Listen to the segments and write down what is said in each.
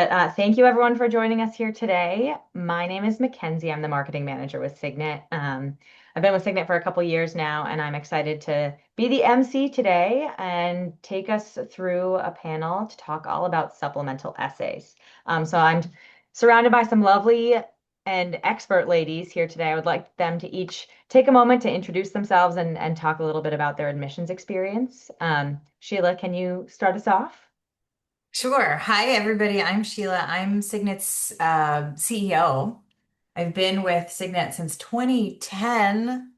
Thank you everyone for joining us here today. My name is Mackenzie. I'm the marketing manager with Signet. I've been with Signet for a couple years now, and I'm excited to be the MC today and take us through a panel to talk all about supplemental essays. So I'm surrounded by some lovely and expert ladies here today. I would like them to each take a moment to introduce themselves and talk a little bit about their admissions experience. Sheila, can you start us off? Sure. Hi, everybody. I'm Sheila. I'm Signet's CEO. I've been with Signet since 2010.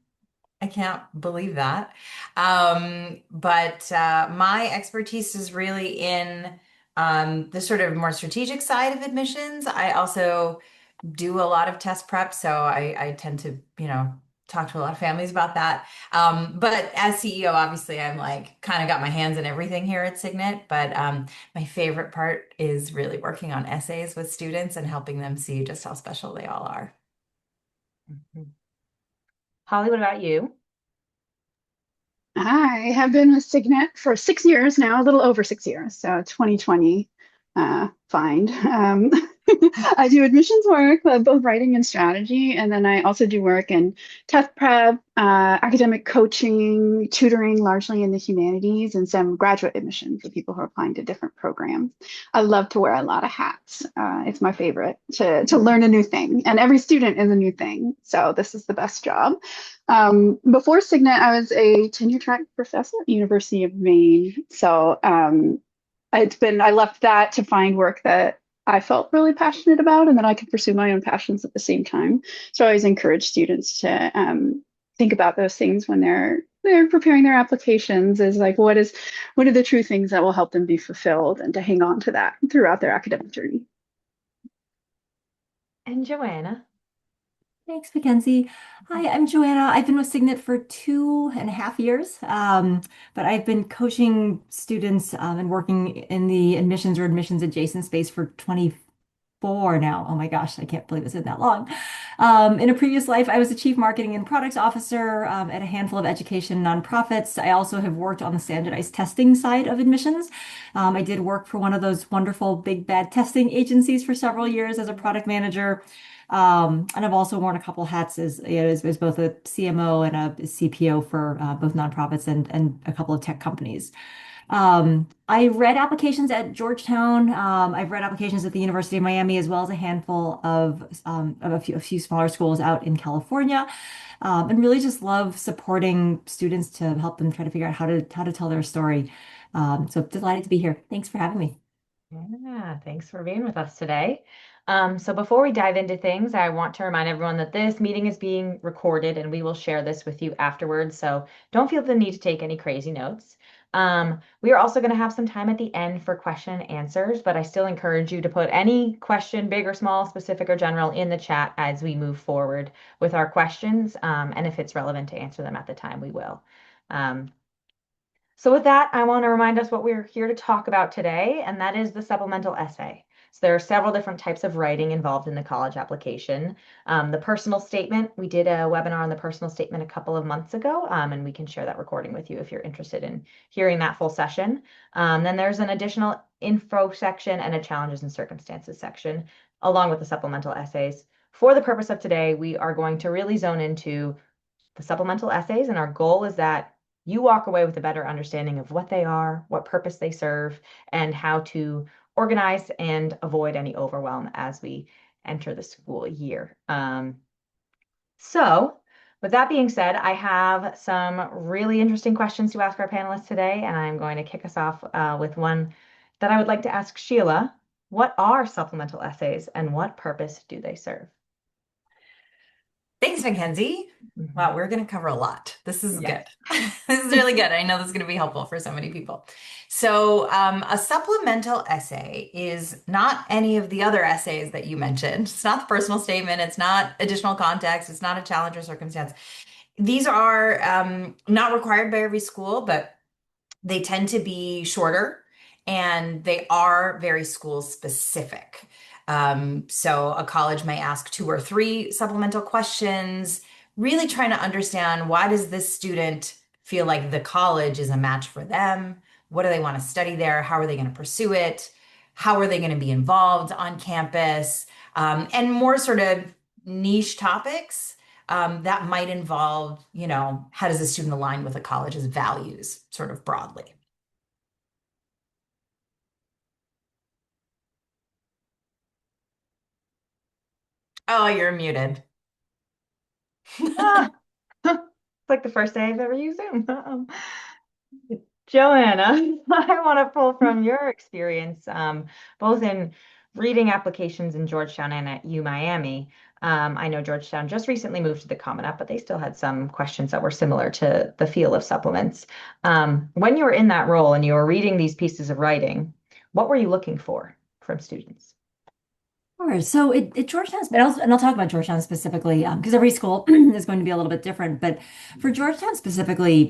I can't believe that. But my expertise is really in the sort of more strategic side of admissions. I also do a lot of test prep, so I tend to, talk to a lot of families about that. But as CEO, obviously, I'm like kind of got my hands in everything here at Signet. But my favorite part is really working on essays with students and helping them see just how special they all are. Mhm. Holly, what about you? I have been with Signet for 6 years now, a little over 6 years, so 2020 find. I do admissions work, both writing and strategy, and then I also do work in test prep, academic coaching, tutoring, largely in the humanities, and some graduate admission for people who are applying to different programs. I love to wear a lot of hats. It's my favorite to learn a new thing, and every student is a new thing, so this is the best job. Before Signet, I was a tenure track professor at University of Maine. I left that to find work that I felt really passionate about and that I could pursue my own passions at the same time. So I always encourage students to think about those things when they're preparing their applications is like what are the true things that will help them be fulfilled and to hang on to that throughout their academic journey. And Joanna. Thanks, Mackenzie. Hi, I'm Joanna. I've been with Signet for 2.5 years, but I've been coaching students and working in the admissions or admissions adjacent space for 24 now. Oh my gosh, I can't believe it's been that long. In a previous life, I was a chief marketing and products officer at a handful of education nonprofits. I also have worked on the standardized testing side of admissions. I did work for one of those wonderful big bad testing agencies for several years as a product manager. And I've also worn a couple hats as both a CMO and a CPO for both nonprofits and a couple of tech companies. I read applications at Georgetown. I've read applications at the University of Miami, as well as a handful of a few smaller schools out in California, and really just love supporting students to help them try to figure out how to tell their story. So delighted to be here. Thanks for having me. Yeah, thanks for being with us today. So before we dive into things, I want to remind everyone that this meeting is being recorded and we will share this with you afterwards. So don't feel the need to take any crazy notes. We are also going to have some time at the end for question and answers, but I still encourage you to put any question, big or small, specific or general, in the chat as we move forward with our questions. And if it's relevant to answer them at the time, we will. So with that, I want to remind us what we're here to talk about today, and that is the supplemental essay. So there are several different types of writing involved in the college application. The personal statement, we did a webinar on the personal statement a couple of months ago, and we can share that recording with you if you're interested in hearing that full session. Then there's an additional info section and a challenges and circumstances section, along with the supplemental essays. For the purpose of today, we are going to really zone into the supplemental essays, and our goal is that you walk away with a better understanding of what they are, what purpose they serve, and how to organize and avoid any overwhelm as we enter the school year. So, with that being said, I have some really interesting questions to ask our panelists today, and I'm going to kick us off with one that I would like to ask Sheila. What are supplemental essays and what purpose do they serve? Thanks, Mackenzie. Mhm. Wow, we're going to cover a lot. This is good. Yes. This is really good. I know this is going to be helpful for so many people. A supplemental essay is not any of the other essays that you mentioned. It's not the personal statement. It's not additional context. It's not a challenge or circumstance. These are not required by every school, but they tend to be shorter and they are very school specific. So a college may ask two or three supplemental questions, really trying to understand why does this student feel like the college is a match for them? What do they want to study there? How are they going to pursue it? how are they going to be involved on campus, and more sort of niche topics that might involve, how does a student align with a college's values, sort of broadly. Oh, you're muted. Ah, it's like the first day I've ever used Zoom. Joanna, I want to pull from your experience, both in reading applications in Georgetown and at U Miami. I know Georgetown just recently moved to the Common App, but they still had some questions that were similar to the feel of supplements. When you were in that role and you were reading these pieces of writing, what were you looking for from students? Sure. So it Georgetown's, and I'll talk about Georgetown specifically, because every school is going to be a little bit different. But for Georgetown specifically,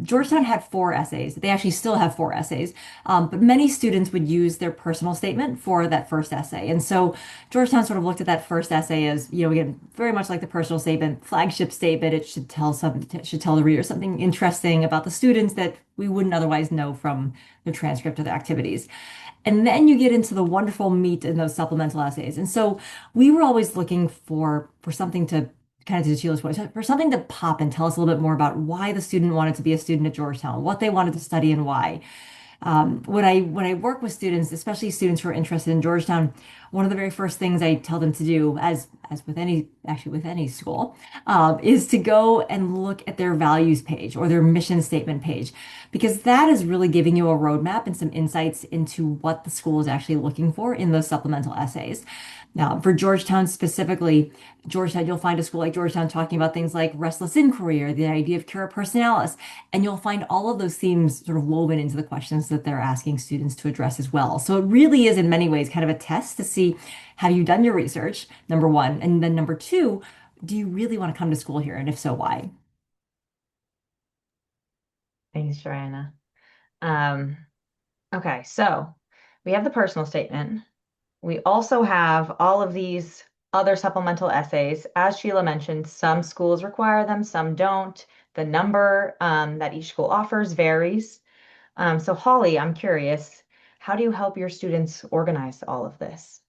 Georgetown had four essays. They actually still have four essays, but many students would use their personal statement for that first essay. And so Georgetown sort of looked at that first essay as, again, very much like the personal statement, flagship statement. It should tell the reader something interesting about the students that we wouldn't otherwise know from the transcript of the activities. And then you get into the wonderful meat in those supplemental essays. And so we were always looking for something to kind of to Sheila's point, for something to pop and tell us a little bit more about why the student wanted to be a student at Georgetown, what they wanted to study and why. When I work with students, especially students who are interested in Georgetown, one of the very first things I tell them to do, as with any school, is to go and look at their values page or their mission statement page, because that is really giving you a roadmap and some insights into what the school is actually looking for in those supplemental essays. Now, for Georgetown specifically, you'll find a school like Georgetown talking about things like restless inquiry or the idea of cura personalis, and you'll find all of those themes sort of woven into the questions that they're asking students to address as well. So it really is in many ways kind of a test to see, have you done your research, number one, and then number two, do you really want to come to school here? And if so, why? Thanks, Joanna. Um, okay, so we have the personal statement. We also have all of these other supplemental essays. As Sheila mentioned, some schools require them, some don't. The number that each school offers varies. So Holly, I'm curious, how do you help your students organize all of this?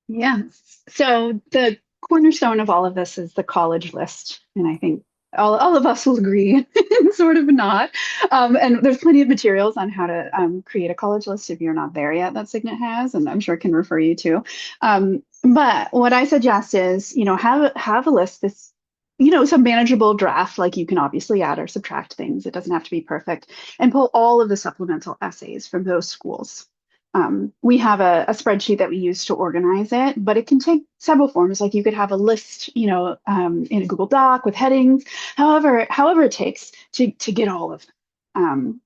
Yeah. So the cornerstone of all of this is the college list. And I think all of us will agree and sort of not. And there's plenty of materials on how to create a college list if you're not there yet that Signet has, and I'm sure can refer you to. But what I suggest is, have a list that's, some manageable draft, like you can obviously add or subtract things. It doesn't have to be perfect. And pull all of the supplemental essays from those schools. We have a spreadsheet that we use to organize it, but it can take several forms. Like you could have a list, in a Google Doc with headings, however it takes to get all of them.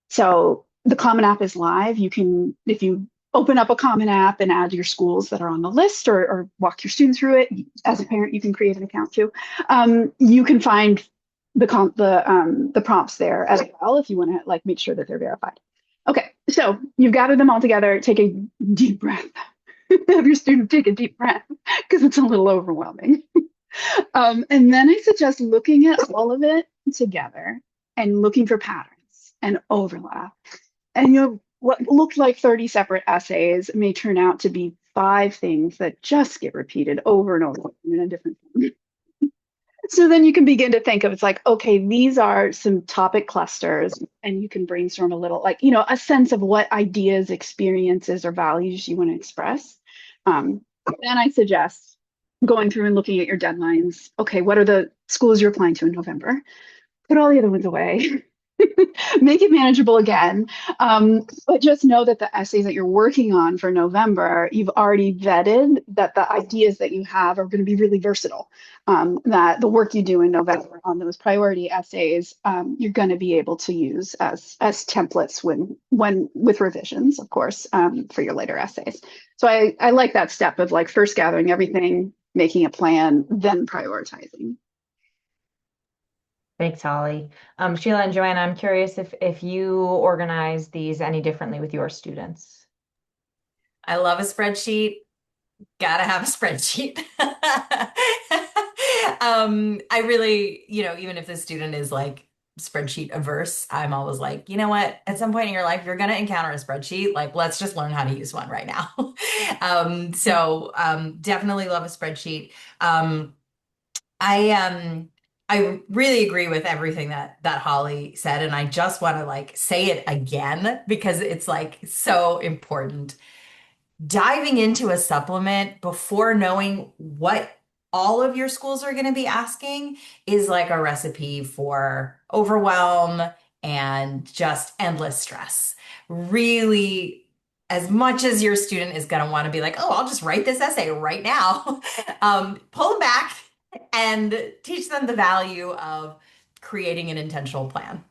So the Common App is live. You can, if you open up a Common App and add your schools that are on the list, or walk your student through it. As a parent, you can create an account too. You can find the prompts there as well if you want to make sure that they're verified. Okay, so you've gathered them all together. Take a deep breath. Have your student take a deep breath because it's a little overwhelming. And then I suggest looking at all of it together and looking for patterns and overlap. And what looked like 30 separate essays may turn out to be 5 things that just get repeated over and over in a different form. So then you can begin to think of, it's like, okay, these are some topic clusters, and you can brainstorm a little, a sense of what ideas, experiences, or values you want to express. Then I suggest going through and looking at your deadlines. Okay, what are the schools you're applying to in November? Put all the other ones away. Make it manageable again. But just know that the essays that you're working on for November, you've already vetted that the ideas that you have are going to be really versatile. That the work you do in November on those priority essays, you're going to be able to use as templates when with revisions, of course, for your later essays. So I like that step of first gathering everything, making a plan, then prioritizing. Thanks, Holly. Sheila and Joanna, I'm curious if you organize these any differently with your students. I love a spreadsheet. Gotta have a spreadsheet. I really, even if the student is spreadsheet averse. I'm always like, you know what? At some point in your life, you're going to encounter a spreadsheet. Like, let's just learn how to use one right now. Definitely love a spreadsheet. Um, I really agree with everything that Holly said, and I just want to like say it again because it's like so important. Diving into a supplement before knowing what all of your schools are going to be asking is like a recipe for overwhelm and just endless stress. Really, as much as your student is going to want to be like, oh, I'll just write this essay right now, pull them back and teach them the value of creating an intentional plan.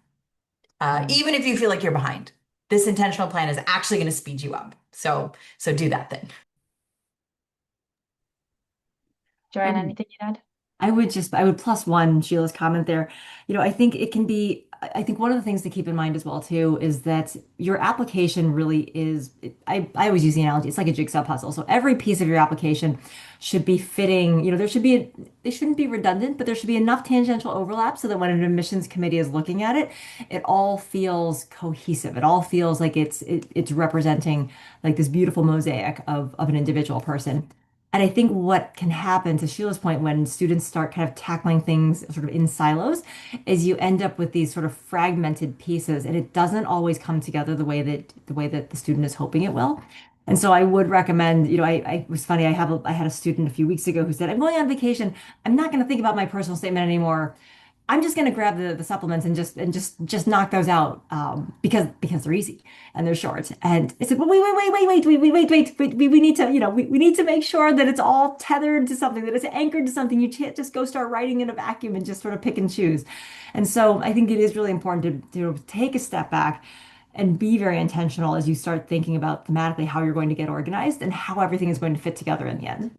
Even if you feel like you're behind, this intentional plan is actually going to speed you up. So do that thing. Joanna, anything you'd add? I would plus one Sheila's comment there. I think it can be, I think one of the things to keep in mind as well too is that your application really is, I always use the analogy, it's like a jigsaw puzzle. So every piece of your application should be fitting, they shouldn't be redundant, but there should be enough tangential overlap so that when an admissions committee is looking at it, it all feels cohesive. It all feels like it's representing like this beautiful mosaic of an individual person. And I think what can happen, to Sheila's point, when students start kind of tackling things sort of in silos, is you end up with these sort of fragmented pieces, and it doesn't always come together the way that the student is hoping it will. And so I would recommend, it was funny, I had a student a few weeks ago who said, I'm going on vacation. I'm not going to think about my personal statement anymore. I'm just going to grab the supplements and just knock those out because they're easy and they're short. And I said, well, wait, we need to, we need to make sure that it's all tethered to something, that it's anchored to something. You can't just go start writing in a vacuum and just sort of pick and choose. And so I think it is really important to take a step back and be very intentional as you start thinking about thematically how you're going to get organized and how everything is going to fit together in the end.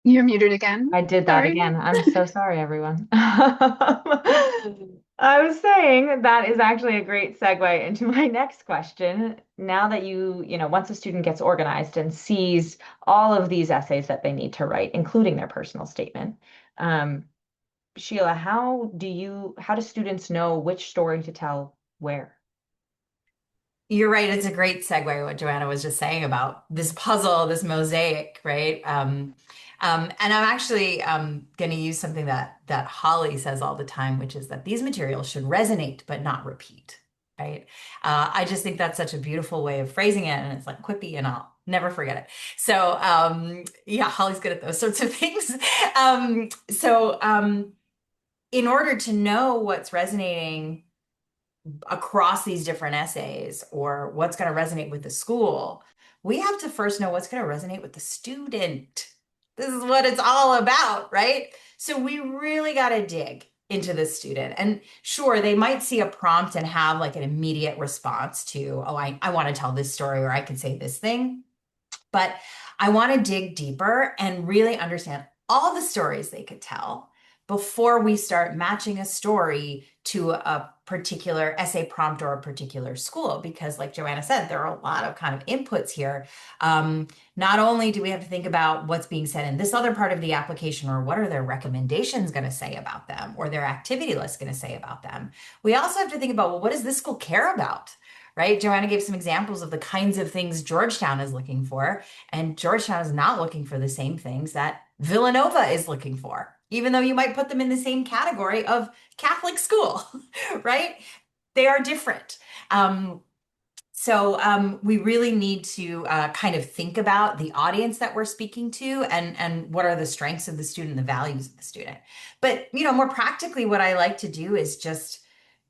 You're muted again. I did that Sorry. again. I'm so sorry, everyone. I was saying that is actually a great segue into my next question. Now that once a student gets organized and sees all of these essays that they need to write, including their personal statement, um, Sheila, how do students know which story to tell where? You're right. It's a great segue what Joanna was just saying about this puzzle, this mosaic, right? And I'm actually going to use something that Holly says all the time, which is that these materials should resonate but not repeat, right? I just think that's such a beautiful way of phrasing it, and it's like quippy, and I'll never forget it. So yeah, Holly's good at those sorts of things. In order to know what's resonating across these different essays or what's going to resonate with the school, we have to first know what's going to resonate with the student. This is what it's all about, right? So we really got to dig into the student. And sure, they might see a prompt and have like an immediate response to, oh, I want to tell this story, or I could say this thing. But I want to dig deeper and really understand all the stories they could tell before we start matching a story to a particular essay prompt or a particular school. Because, like Joanna said, there are a lot of kind of inputs here. Not only do we have to think about what's being said in this other part of the application, or what are their recommendations going to say about them, or their activity list going to say about them, we also have to think about, well, what does this school care about? Right? Joanna gave some examples of the kinds of things Georgetown is looking for, and Georgetown is not looking for the same things that Villanova is looking for, even though you might put them in the same category of Catholic school, right? They are different. We really need to kind of think about the audience that we're speaking to, and what are the strengths of the student, the values of the student. But, more practically, what I like to do is just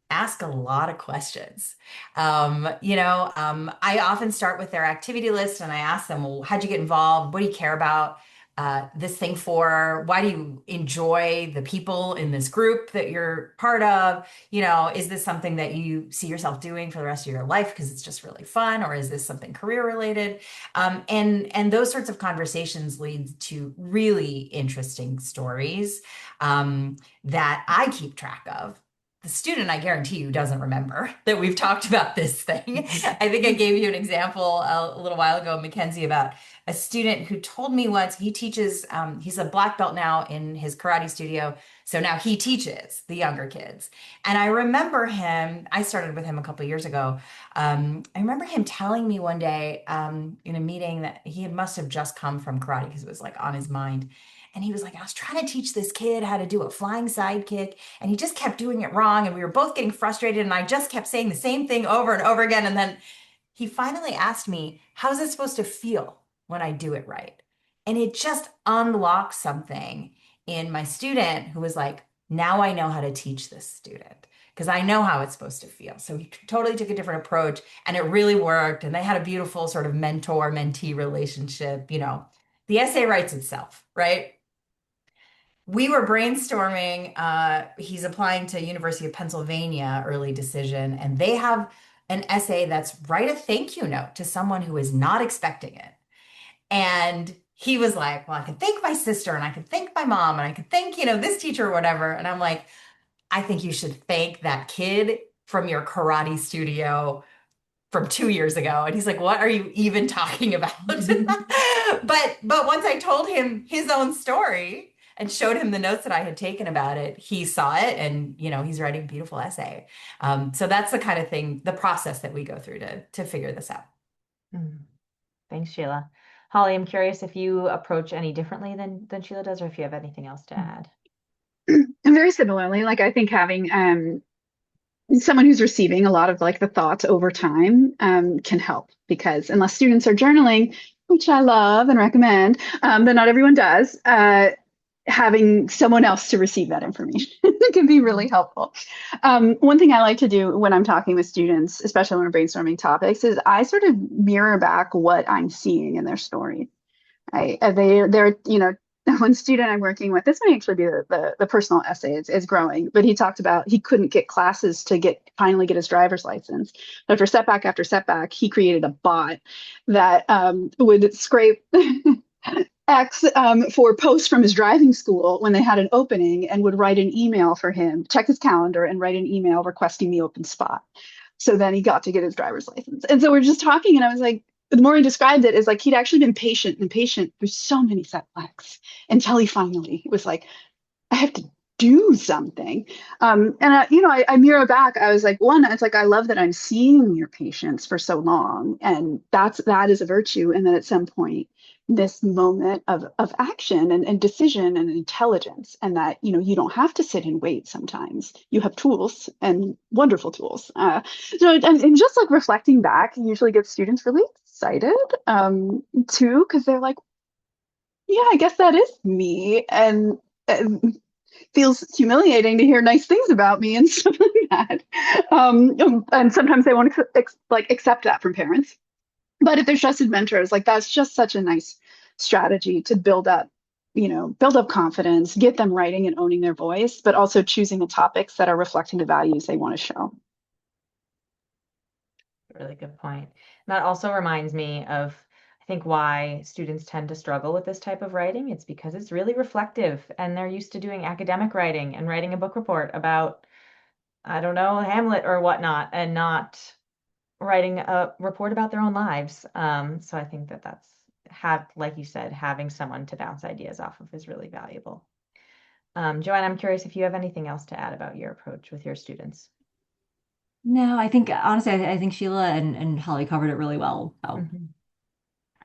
ask a lot of questions. I often start with their activity list and I ask them, well, how'd you get involved? What do you care about this thing for? Why do you enjoy the people in this group that you're part of? Is this something that you see yourself doing for the rest of your life because it's just really fun? Or is this something career related? And those sorts of conversations lead to really interesting stories that I keep track of. the student, I guarantee you, doesn't remember that we've talked about this thing. I think I gave you an example a little while ago, Mackenzie, about a student who told me once he teaches, he's a black belt now in his karate studio. So now he teaches the younger kids. And I remember him, I started with him a couple of years ago. I remember him telling me one day in a meeting that he must have just come from karate because it was like on his mind. And he was like, I was trying to teach this kid how to do a flying side kick, and he just kept doing it wrong. And we were both getting frustrated. And I just kept saying the same thing over and over again. And then he finally asked me, how's it supposed to feel when I do it right? And it just unlocked something in my student who was like, now I know how to teach this student because I know how it's supposed to feel. So he totally took a different approach and it really worked. And they had a beautiful sort of mentor-mentee relationship. The essay writes itself, right? We were brainstorming. He's applying to University of Pennsylvania early decision, and they have an essay that's write a thank you note to someone who is not expecting it. And he was like, well, I could thank my sister and I could thank my mom and I could thank, this teacher or whatever. And I'm like, I think you should thank that kid from your karate studio from 2 years ago. And he's like, what are you even talking about? But once I told him his own story and showed him the notes that I had taken about it, he saw it and, he's writing a beautiful essay. So that's the kind of thing, the process that we go through to figure this out. Thanks, Sheila. Holly, I'm curious if you approach any differently than Sheila does, or if you have anything else to add. And very similarly, like I think having someone who's receiving a lot of like the thoughts over time can help, because unless students are journaling, which I love and recommend, but not everyone does, having someone else to receive that information can be really helpful. One thing I like to do when I'm talking with students, especially when we're brainstorming topics, is I sort of mirror back what I'm seeing in their story. They're, one student I'm working with, this may actually be the personal essay is growing, but he talked about he couldn't get classes to finally get his driver's license. But after setback, he created a bot that would scrape X for posts from his driving school when they had an opening, and would write an email for him, check his calendar and write an email requesting the open spot. So then he got to get his driver's license. And so we're just talking, and I was like, the more he described it, is like he'd actually been patient through so many setbacks until he finally was like, I have to do something. And I mirror back. I was like, one, it's like, I love that I'm seeing your patience for so long, and that is a virtue. And then at some point, this moment of action and decision and intelligence, and that you don't have to sit and wait. Sometimes you have tools, and wonderful tools. And just like reflecting back usually gets students really excited too, because they're like, yeah, I guess that is me, and feels humiliating to hear nice things about me and stuff like that. And sometimes they won't accept that from parents. But if they're trusted mentors, like that's just such a nice strategy to build up confidence, get them writing and owning their voice, but also choosing the topics that are reflecting the values they want to show. Really good point. That also reminds me of, I think, why students tend to struggle with this type of writing. It's because it's really reflective, and they're used to doing academic writing and writing a book report about, I don't know, Hamlet or whatnot, and not writing a report about their own lives. So I think that's like you said, having someone to bounce ideas off of is really valuable. Joanne, I'm curious if you have anything else to add about your approach with your students. No, I think honestly, I think Sheila and Holly covered it really well. So.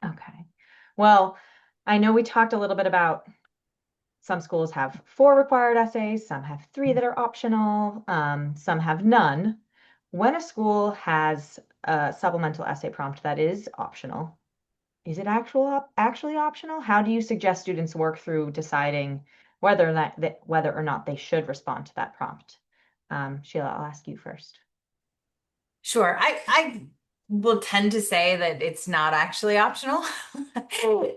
Okay. Well, I know we talked a little bit about some schools have 4 required essays, some have 3 that are optional, some have none. When a school has a supplemental essay prompt that is optional, is it actually optional? How do you suggest students work through deciding whether or not they should respond to that prompt? Sheila, I'll ask you first. Sure. I will tend to say that it's not actually optional.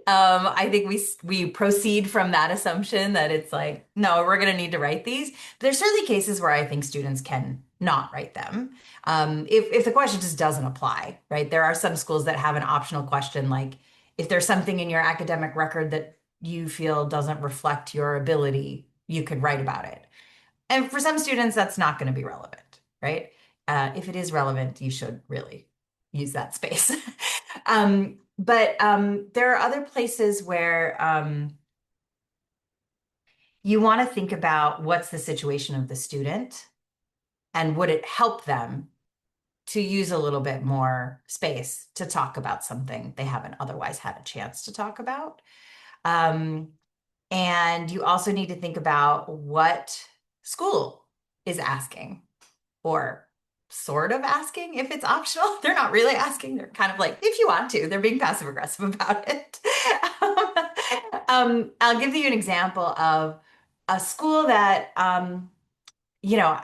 I think we proceed from that assumption that it's like, no, we're going to need to write these. But there's certainly cases where I think students can not write them. If the question just doesn't apply, right? There are some schools that have an optional question, like if there's something in your academic record that you feel doesn't reflect your ability, you could write about it. And for some students, that's not going to be relevant, right? If it is relevant, you should really use that space. But there are other places where you want to think about what's the situation of the student and would it help them to use a little bit more space to talk about something they haven't otherwise had a chance to talk about. And you also need to think about what school is asking or sort of asking if it's optional. They're not really asking. They're kind of like, if you want to, they're being passive aggressive about it. I'll give you an example of a school that, you know,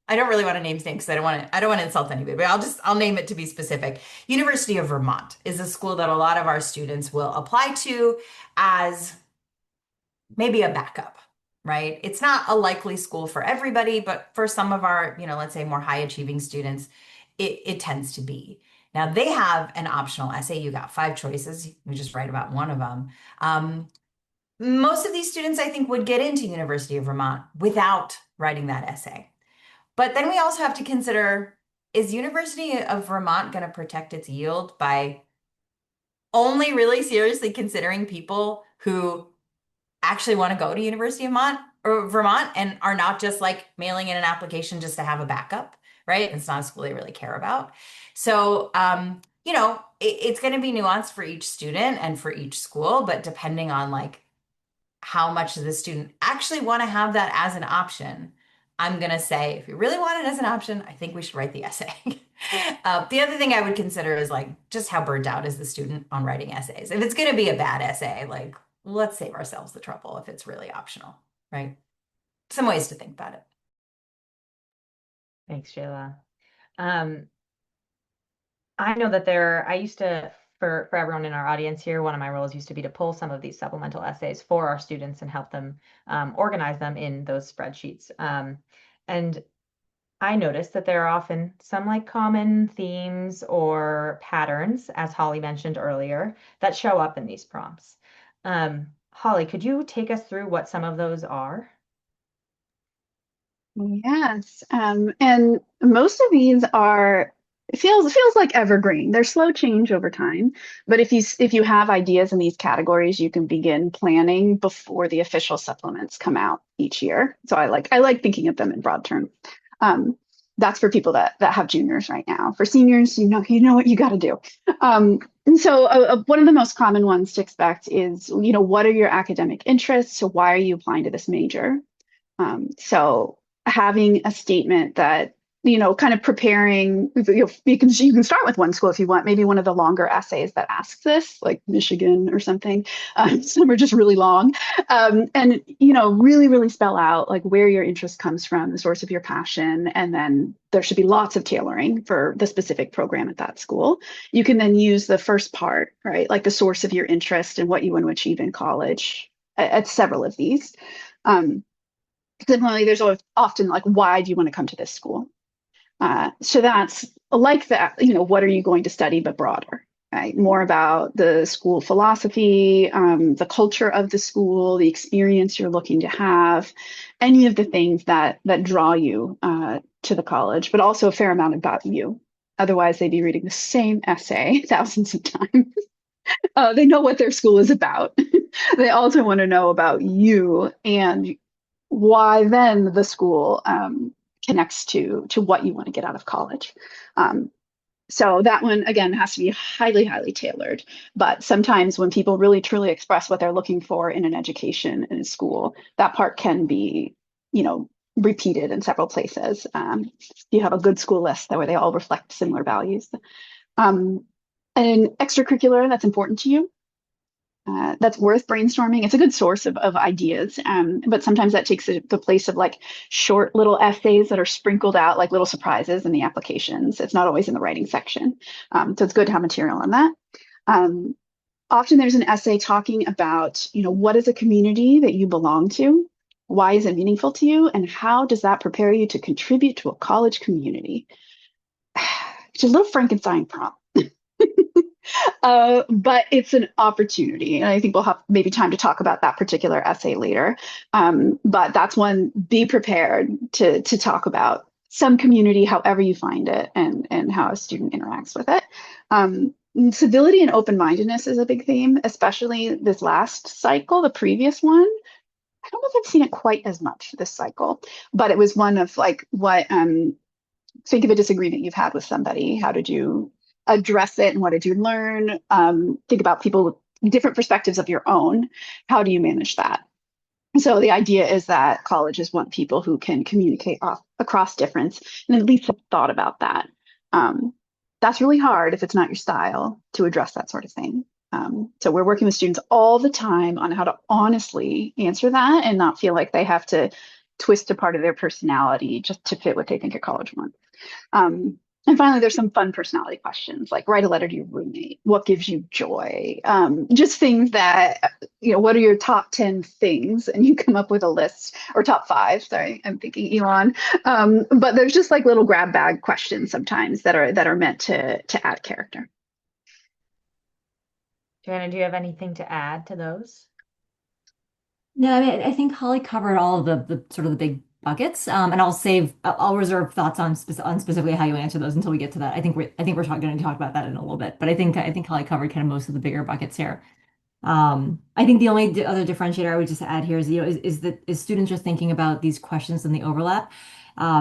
I don't really want to name names because I don't want to insult anybody, but I'll name it to be specific. University of Vermont is a school that a lot of our students will apply to as maybe a backup, right? It's not a likely school for everybody, but for some of our, let's say more high achieving students, it tends to be. Now they have an optional essay. You got 5 choices. You just write about one of them. Most of these students, I think, would get into University of Vermont without writing that essay. But then we also have to consider, is University of Vermont going to protect its yield by only really seriously considering people who actually want to go to University of Vermont and are not just like mailing in an application just to have a backup, right? It's not a school they really care about. So, it's going to be nuanced for each student and for each school, but depending on like how much does the student actually want to have that as an option, I'm going to say, if you really want it as an option, I think we should write the essay. The other thing I would consider is like, just how burnt out is the student on writing essays? If it's going to be a bad essay, like, let's save ourselves the trouble if it's really optional, right? Some ways to think about it. Thanks, Shayla. I know that I used to, for everyone in our audience here, one of my roles used to be to pull some of these supplemental essays for our students and help them organize them in those spreadsheets. And I noticed that there are often some like common themes or patterns, as Holly mentioned earlier, that show up in these prompts. Holly, could you take us through what some of those are? Yes, and most of these are it feels like evergreen. They're slow change over time, but if you have ideas in these categories, you can begin planning before the official supplements come out each year. So I like thinking of them in broad terms. That's for people that have juniors right now. For seniors, you know what you got to do. And so one of the most common ones to expect is, what are your academic interests? So why are you applying to this major? So having a statement that, kind of preparing, you can start with one school if you want, maybe one of the longer essays that asks this, like Michigan or something. Some are just really long. And, really, really spell out like where your interest comes from, the source of your passion. And then there should be lots of tailoring for the specific program at that school. You can then use the first part, right? Like the source of your interest and what you want to achieve in college at several of these. Similarly, there's often like, why do you want to come to this school? So that's like that, what are you going to study, but broader, right? More about the school philosophy, the culture of the school, the experience you're looking to have, any of the things that draw you to the college, but also a fair amount about you. Otherwise, they'd be reading the same essay thousands of times. They know what their school is about. They also want to know about you and why then the school connects to what you want to get out of college. So that one, again, has to be highly, highly tailored. But sometimes when people really, truly express what they're looking for in an education in a school, that part can be, repeated in several places. You have a good school list that way they all reflect similar values. And extracurricular that's important to you. That's worth brainstorming. It's a good source of ideas, but sometimes that takes the place of like short little essays that are sprinkled out like little surprises in the applications. It's not always in the writing section. So it's good to have material on that. Often there's an essay talking about, what is a community that you belong to? Why is it meaningful to you? And how does that prepare you to contribute to a college community? It's a little Frankenstein prompt. But it's an opportunity. And I think we'll have maybe time to talk about that particular essay later. But that's one, be prepared to talk about some community, however you find it, and how a student interacts with it. Civility and open-mindedness is a big theme, especially this last cycle, the previous one. I don't know if I've seen it quite as much this cycle, but it was one of like what think of a disagreement you've had with somebody. How did you address it and what did you learn? Think about people with different perspectives of your own. How do you manage that? So the idea is that colleges want people who can communicate across difference and at least have thought about that. That's really hard if it's not your style to address that sort of thing. So we're working with students all the time on how to honestly answer that and not feel like they have to twist a part of their personality just to fit what they think a college wants. And finally, there's some fun personality questions like write a letter to your roommate. What gives you joy? Just things that, what are your top 10 things? And you come up with a list, or top five. Sorry, I'm thinking Elon. But there's just like little grab bag questions sometimes that are meant to add character. Joanna, do you have anything to add to those? No, I mean, I think Holly covered all of the sort of the big buckets, and I'll reserve thoughts on specifically how you answer those until we get to that. I think we're going to talk about that in a little bit, but I think Holly covered kind of most of the bigger buckets here. I think the only other differentiator I would just add here is, is that is students are thinking about these questions and the overlap.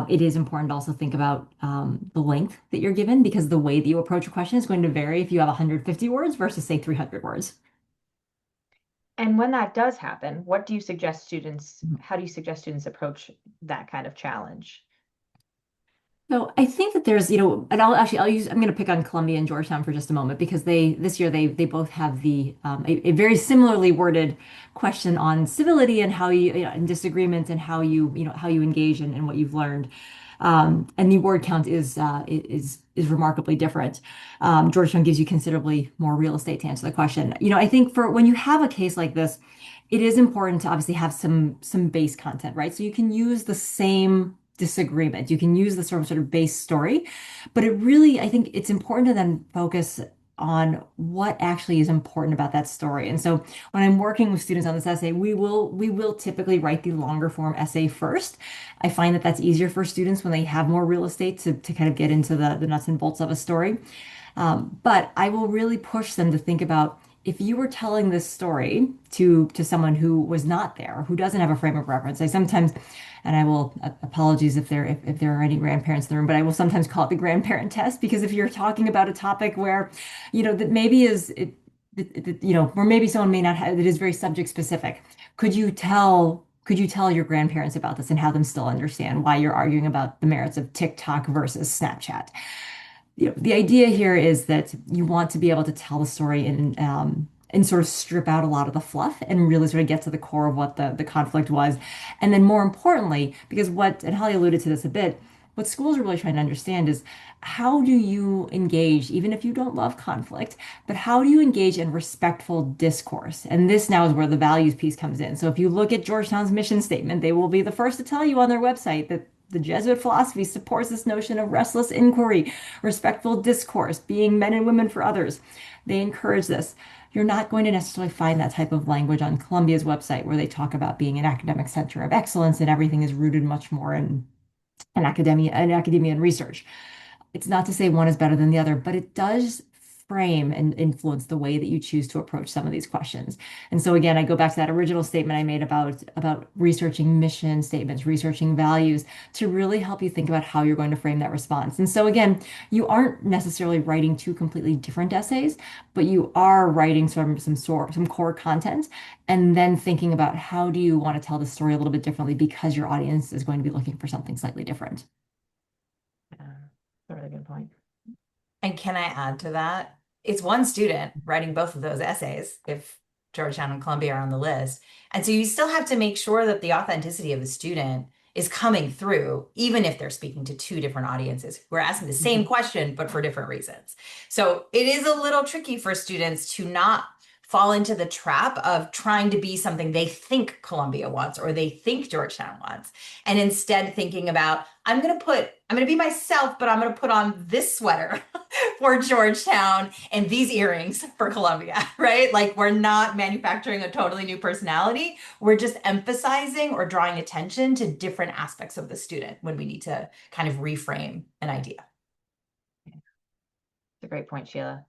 It is important to also think about the length that you're given, because the way that you approach a question is going to vary if you have 150 words versus say 300 words. And when that does happen, what do you suggest students, how do you suggest students approach that kind of challenge? So I think that there's, and I'm going to pick on Columbia and Georgetown for just a moment, because this year they both have a very similarly worded question on civility and how and disagreements and how how you engage and what you've learned. And the word count is remarkably different. Georgetown gives you considerably more real estate to answer the question. I think for when you have a case like this, it is important to obviously have some base content, right? So you can use the same disagreement. You can use the sort of base story, but I think it's important to then focus on what actually is important about that story. And so when I'm working with students on this essay, we will typically write the longer form essay first. I find that that's easier for students when they have more real estate to kind of get into the nuts and bolts of a story. But I will really push them to think about, if you were telling this story to someone who was not there, who doesn't have a frame of reference, I sometimes, and I will apologies if there are any grandparents in the room, but I will sometimes call it the grandparent test, because if you're talking about a topic where, that maybe where maybe someone may not have, it is very subject specific. Could you tell your grandparents about this and have them still understand why you're arguing about the merits of TikTok versus Snapchat? The idea here is that you want to be able to tell the story and sort of strip out a lot of the fluff and really sort of get to the core of what the conflict was. And then more importantly, because and Holly alluded to this a bit, what schools are really trying to understand is, how do you engage, even if you don't love conflict, but how do you engage in respectful discourse? And this now is where the values piece comes in. So if you look at Georgetown's mission statement, they will be the first to tell you on their website that the Jesuit philosophy supports this notion of restless inquiry, respectful discourse, being men and women for others. They encourage this. You're not going to necessarily find that type of language on Columbia's website, where they talk about being an academic center of excellence and everything is rooted much more in academia and research. It's not to say one is better than the other, but it does frame and influence the way that you choose to approach some of these questions. And so again, I go back to that original statement I made about researching mission statements, researching values, to really help you think about how you're going to frame that response. And so again, you aren't necessarily writing two completely different essays, but you are writing some core content, and then thinking about how do you want to tell the story a little bit differently, because your audience is going to be looking for something slightly different. That's a really good point. And can I add to that? It's one student writing both of those essays, if Georgetown and Columbia are on the list. And so you still have to make sure that the authenticity of the student is coming through, even if they're speaking to two different audiences who are asking the same question, but for different reasons. So it is a little tricky for students to not fall into the trap of trying to be something they think Columbia wants or they think Georgetown wants, and instead thinking about, I'm going to be myself, but I'm going to put on this sweater for Georgetown and these earrings for Columbia, right? Like we're not manufacturing a totally new personality. We're just emphasizing or drawing attention to different aspects of the student when we need to kind of reframe an idea. It's a great point, Sheila.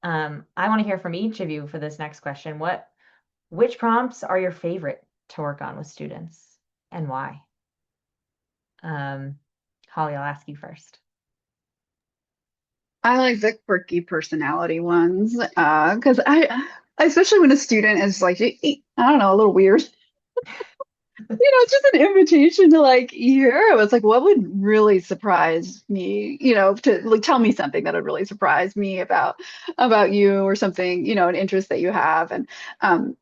I want to hear from each of you for this next question. Which prompts are your favorite to work on with students and why? Holly, I'll ask you first. I like the quirky personality ones because especially when a student is like, I don't know, a little weird. It's just an invitation to like hear. It's like, what would really surprise me, to like tell me something that would really surprise me about you or something, an interest that you have. And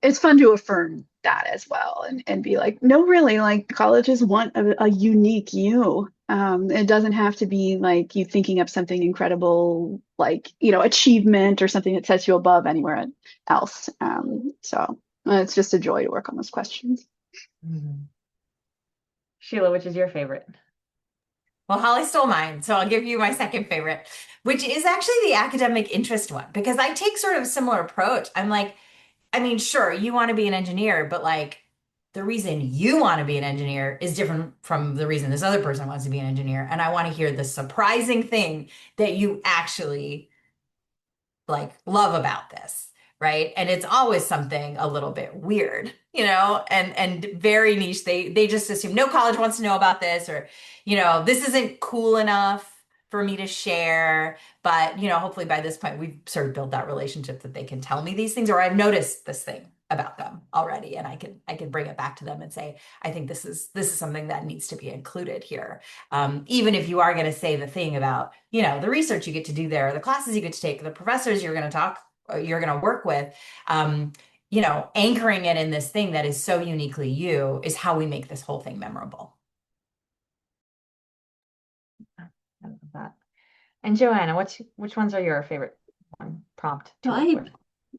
it's fun to affirm that as well and be like, no, really, like colleges want a unique you. It doesn't have to be like you thinking up something incredible, like, achievement or something that sets you above anywhere else. So it's just a joy to work on those questions. Mhm. Sheila, which is your favorite? Well, Holly stole mine, so I'll give you my second favorite, which is actually the academic interest one, because I take sort of a similar approach. I'm like, I mean, sure, you want to be an engineer, but like the reason you want to be an engineer is different from the reason this other person wants to be an engineer. And I want to hear the surprising thing that you actually like love about this, right? And it's always something a little bit weird, and very niche. They just assume no college wants to know about this, or this isn't cool enough for me to share. But hopefully by this point we've sort of built that relationship that they can tell me these things, or I've noticed this thing about them already, and I can bring it back to them and say, I think this is something that needs to be included here. Even if you are going to say the thing about, the research you get to do there, the classes you get to take, the professors you're going to you're going to work with, anchoring it in this thing that is so uniquely you is how we make this whole thing memorable. I love that. And Joanna, which ones are your favorite prompt to So work with?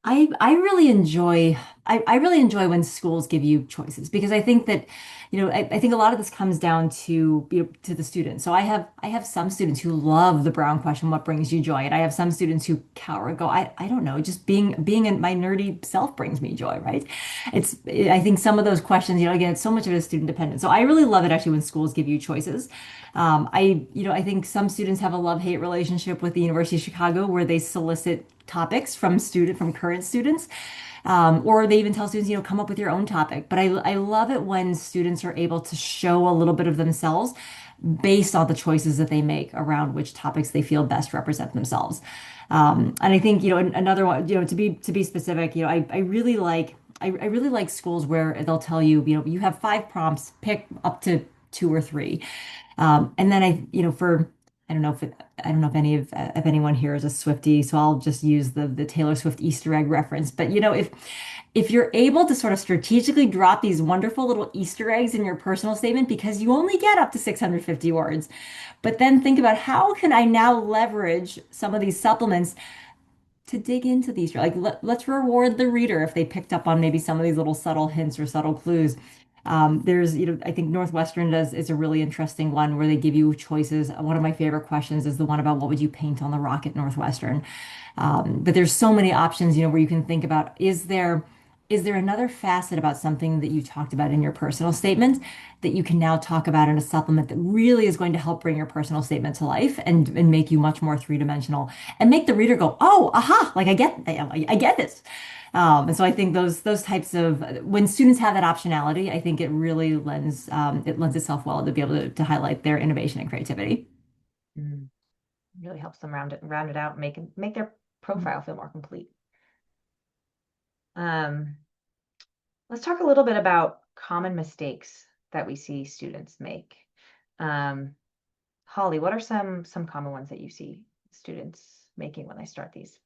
I really enjoy I really enjoy when schools give you choices, because I think that, I think a lot of this comes down to, to the students. So I have some students who love the Brown question, what brings you joy? And I have some students who cower and go, I don't know, just being in my nerdy self brings me joy, right? I think some of those questions, again, it's so much of it is student dependent. So I really love it actually when schools give you choices. I think some students have a love-hate relationship with the University of Chicago, where they solicit topics from current students. Or they even tell students, come up with your own topic. But I love it when students are able to show a little bit of themselves based on the choices that they make around which topics they feel best represent themselves. And I think, another one, to be specific, I really like I really like schools where they'll tell you, you have 5 prompts, pick up to 2 or 3. And then I don't know if if anyone here is a Swiftie, so I'll just use the Taylor Swift Easter egg reference. But if you're able to sort of strategically drop these wonderful little Easter eggs in your personal statement, because you only get up to 650 words, but then think about, how can I now leverage some of these supplements to dig into these? Like, let's reward the reader if they picked up on maybe some of these little subtle hints or subtle clues. There's, I think Northwestern is a really interesting one where they give you choices. One of my favorite questions is the one about what would you paint on the rock at Northwestern. But there's so many options, where you can think about, is there another facet about something that you talked about in your personal statement that you can now talk about in a supplement that really is going to help bring your personal statement to life and make you much more three-dimensional and make the reader go, oh, aha, like I get this. And so I think those types of, when students have that optionality, I think it really lends itself well to be able to highlight their innovation and creativity. Mm. Really helps them round it out, and make their profile feel more complete. Let's talk a little bit about common mistakes that we see students make. Holly, what are some common ones that you see students making when they start these?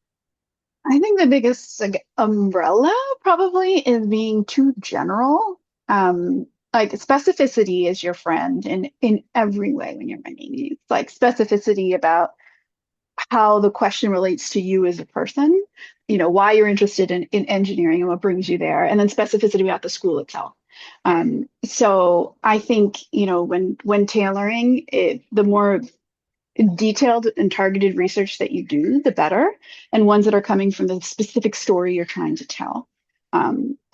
I think the biggest like umbrella probably is being too general. Like specificity is your friend in every way when you're writing these. Like specificity about how the question relates to you as a person, why you're interested in engineering and what brings you there, and then specificity about the school itself. So I think, when tailoring it, the more detailed and targeted research that you do, the better, and ones that are coming from the specific story you're trying to tell.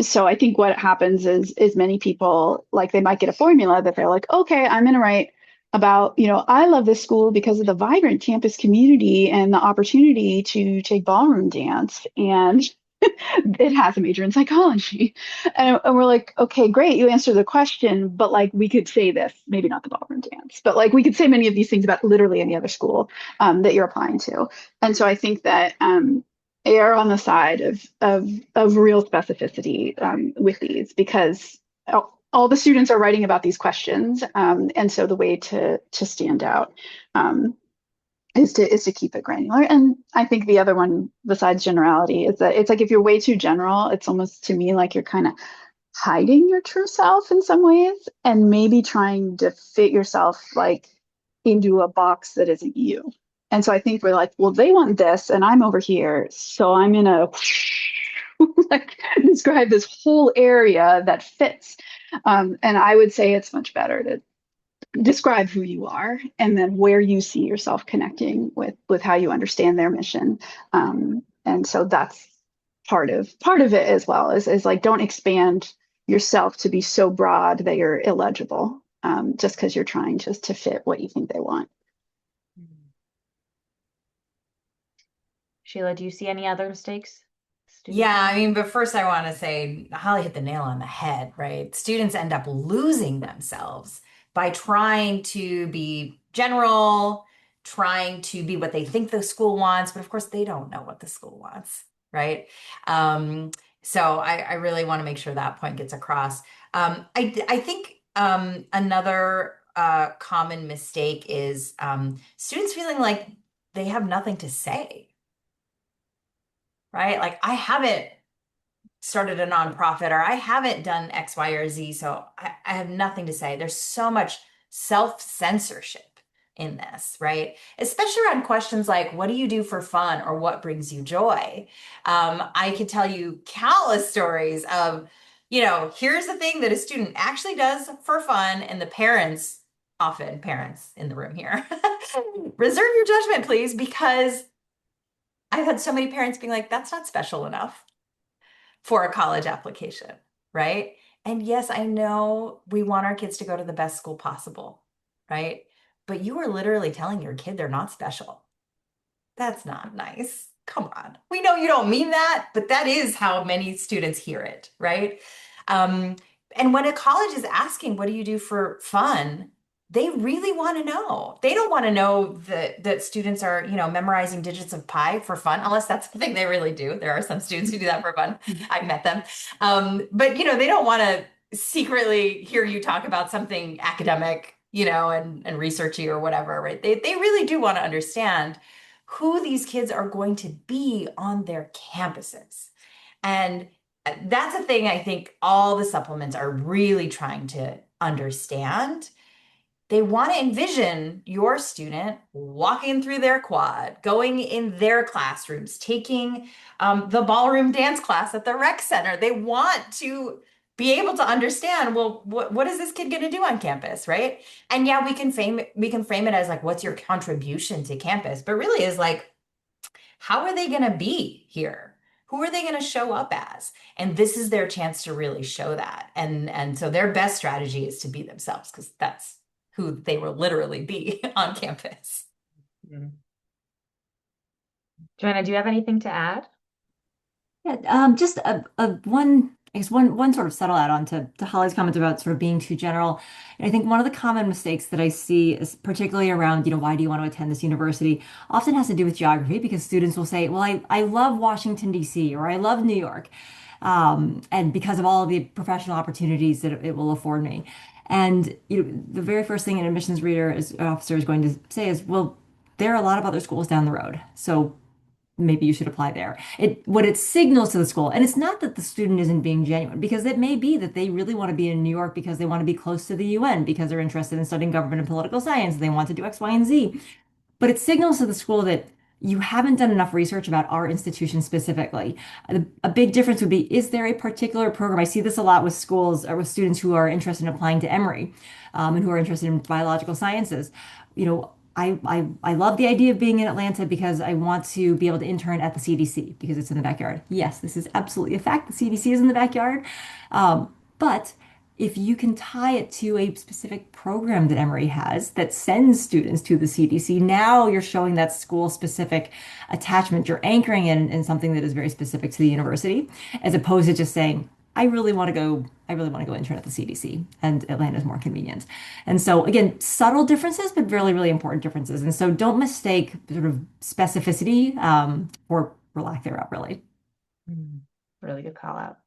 So I think what happens is many people, like, they might get a formula that they're like, okay, I'm going to write about, I love this school because of the vibrant campus community and the opportunity to take ballroom dance. And it has a major in psychology. And we're like, okay, great, you answered the question, but like we could say this, maybe not the ballroom dance, but like we could say many of these things about literally any other school that you're applying to. And so I think that err on the side of real specificity with these, because all the students are writing about these questions, and so the way to stand out um, is to keep it granular. And I think the other one besides generality is that it's like if you're way too general, it's almost to me like you're kind of hiding your true self in some ways and maybe trying to fit yourself like into a box that isn't you. And so I think we're like, well, they want this and I'm over here, so I'm gonna like describe this whole area that fits. And I would say it's much better to describe who you are and then where you see yourself connecting with how you understand their mission. And so that's part of it as well, is like, don't expand yourself to be so broad that you're illegible, just because you're trying just to fit what you think they want. Sheila, do you see any other mistakes students Yeah, I make? mean, but first I want to say Holly hit the nail on the head, right? Students end up losing themselves by trying to be general, trying to be what they think the school wants, but of course they don't know what the school wants, right? Um, so I really want to make sure that point gets across. I think another common mistake is students feeling like they have nothing to say, right? Like I haven't started a nonprofit or I haven't done X, Y, or Z. So I have nothing to say. There's so much self-censorship in this, right? Especially around questions like, what do you do for fun or what brings you joy? I could tell you countless stories of, here's the thing that a student actually does for fun, and the parents, often parents in the room here, reserve your judgment, please, because I've had so many parents being like, that's not special enough for a college application, right? And yes, I know we want our kids to go to the best school possible, right? But you are literally telling your kid they're not special. That's not nice. Come on. We know you don't mean that, but that is how many students hear it, right? Um, and when a college is asking, what do you do for fun? They really want to know. They don't want to know that students are, memorizing digits of pi for fun, unless that's the thing they really do. There are some students who do that for fun. I've met them. But they don't want to secretly hear you talk about something academic, and researchy or whatever, right? They really do want to understand who these kids are going to be on their campuses. And that's a thing I think all the supplements are really trying to understand. They want to envision your student walking through their quad, going in their classrooms, taking the ballroom dance class at the rec center. They want to be able to understand, well, what is this kid going to do on campus, right? And yeah, we can frame it as like, what's your contribution to campus? But really is like, how are they going to be here? Who are they going to show up as? And this is their chance to really show that. And so their best strategy is to be themselves, because that's who they will literally be on campus. Mhm. Joanna, do you have anything to add? Yeah, just I guess one sort of subtle add-on to Holly's comment about sort of being too general. And I think one of the common mistakes that I see is particularly around, why do you want to attend this university, often has to do with geography, because students will say, well, I love Washington, D.C., or I love New York, and because of all of the professional opportunities that it will afford me. And the very first thing an admissions reader officer is going to say is, well, there are a lot of other schools down the road. So maybe you should apply there. What it signals to the school, and it's not that the student isn't being genuine, because it may be that they really want to be in New York because they want to be close to the UN, because they're interested in studying government and political science, they want to do X, Y, and Z. But it signals to the school that you haven't done enough research about our institution specifically. A big difference would be, is there a particular program? I see this a lot with schools or with students who are interested in applying to Emory, and who are interested in biological sciences. You know, I love the idea of being in Atlanta because I want to be able to intern at the CDC because it's in the backyard. Yes, this is absolutely a fact. The CDC is in the backyard. But if you can tie it to a specific program that Emory has that sends students to the CDC, now you're showing that school specific attachment. You're anchoring in something that is very specific to the university, as opposed to just saying, I really want to go intern at the CDC, and Atlanta is more convenient. And so again, subtle differences, but really, really important differences. And so don't mistake sort of specificity, for lack thereof, really. Really good call out.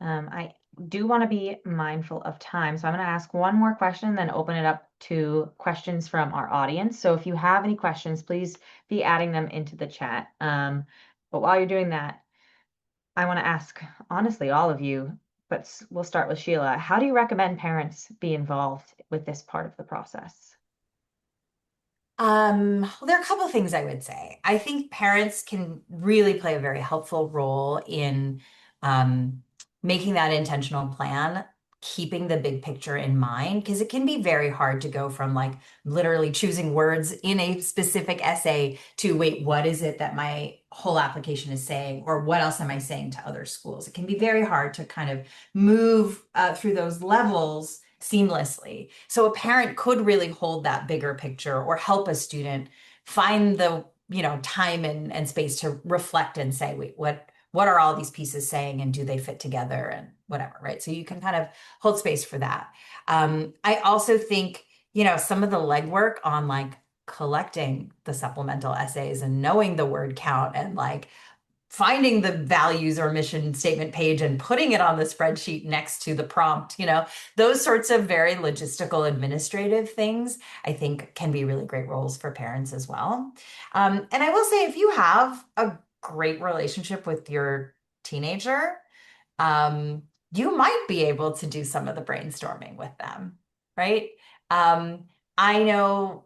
I do want to be mindful of time, so I'm going to ask one more question, then open it up to questions from our audience. So if you have any questions, please be adding them into the chat. But while you're doing that, I want to ask, honestly, all of you, but we'll start with Sheila. How do you recommend parents be involved with this part of the process? Well, there are a couple of things I would say. I think parents can really play a very helpful role in um, making that intentional plan, keeping the big picture in mind, because it can be very hard to go from like literally choosing words in a specific essay to wait, what is it that my whole application is saying, or what else am I saying to other schools? It can be very hard to kind of move through those levels seamlessly. So a parent could really hold that bigger picture or help a student find the, time and space to reflect and say, wait, what are all these pieces saying and do they fit together and whatever, right? So you can kind of hold space for that. I also think, some of the legwork on like collecting the supplemental essays and knowing the word count and like finding the values or mission statement page and putting it on the spreadsheet next to the prompt, those sorts of very logistical administrative things, I think can be really great roles for parents as well. And I will say, if you have a great relationship with your teenager, um, you might be able to do some of the brainstorming with them, right? I know